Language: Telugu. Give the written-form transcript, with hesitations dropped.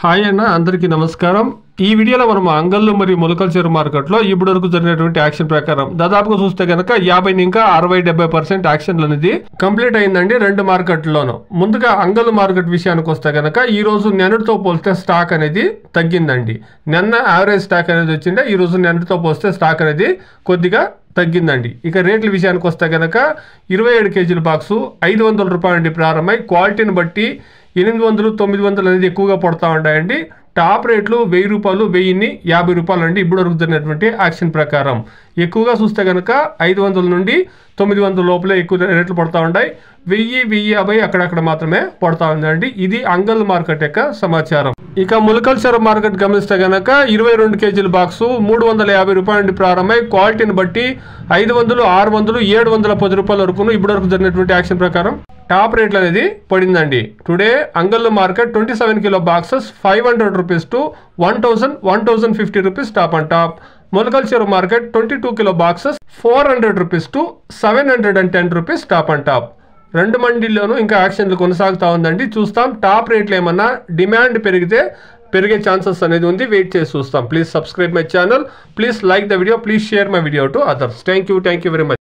హాయ్ అన్న అందరికీ నమస్కారం। ఈ వీడియోలో మనం అంగళ్ళు మరియు మొలకల చెరువు మార్కెట్లో ఇప్పటివరకు జరిగినటువంటి యాక్షన్ ప్రకారం దాదాపుగా చూస్తే కనుక 50 ఇంకా 60-70% యాక్షన్లు అనేది కంప్లీట్ అయిందండి రెండు మార్కెట్లోనూ। ముందుగా అంగళ్ళు మార్కెట్ విషయానికి వస్తే కనుక ఈ రోజు నిన్నటితో పోల్స్తే స్టాక్ అనేది తగ్గిందండి। నిన్న యావరేజ్ స్టాక్ అనేది వచ్చిండే, ఈ రోజు నిన్నటితో పోల్స్తే స్టాక్ అనేది కొద్దిగా తగ్గిందండి। ఇక రేట్ల విషయానికి వస్తే కనుక 27 కేజీల బాక్సు 500 రూపాయల నుండి ప్రారంభమై క్వాలిటీని బట్టి 800, 900 అనేది ఎక్కువగా పడతా ఉంటాయండి। టాప్ రేట్లు 1000 రూపాయలు, 1050 రూపాయలు అండి ఇప్పటివరకు జరిగినటువంటి యాక్షన్ ప్రకారం। ఎక్కువగా చూస్తే కనుక 500 నుండి 900 లోపలే ఎక్కువ రేట్లు పడతా ఉంటాయి। 1000, 1050 అక్కడక్కడ మాత్రమే పడతా ఉందండి। ఇది అంగళ్ళు మార్కెట్ యొక్క సమాచారం। ఇక మొలకల చెరువు మార్కెట్ గమనిస్తే కనుక 22 కేజీల బాక్సు 350 రూపాయల నుండి ప్రారంభమై క్వాలిటీని బట్టి 500, 600, 710 రూపాయల వరకు ఇప్పటివరకు జరిగినటువంటి యాక్షన్ ప్రకారం టాప్ రేట్లు అనేది పడిందండి। Today Angallu market 27 kilo boxes 500 rupees to 1050 rupees top and top. Molakala Cheruvu market 22 kilo boxes 400 rupees to 710 rupees top and top. రెండు మండీల్లోనూ ఇంకా యాక్షన్లు కొనసాగుతూ ఉందండి, చూస్తాం। టాప్ రేట్లు ఏమన్నా డిమాండ్ పెరిగితే పెరిగే ఛాన్సెస్ అనేది ఉంది, వెయిట్ చేసి చూస్తాం। Please subscribe my channel, please like the video, please share my video to others. Thank you very much.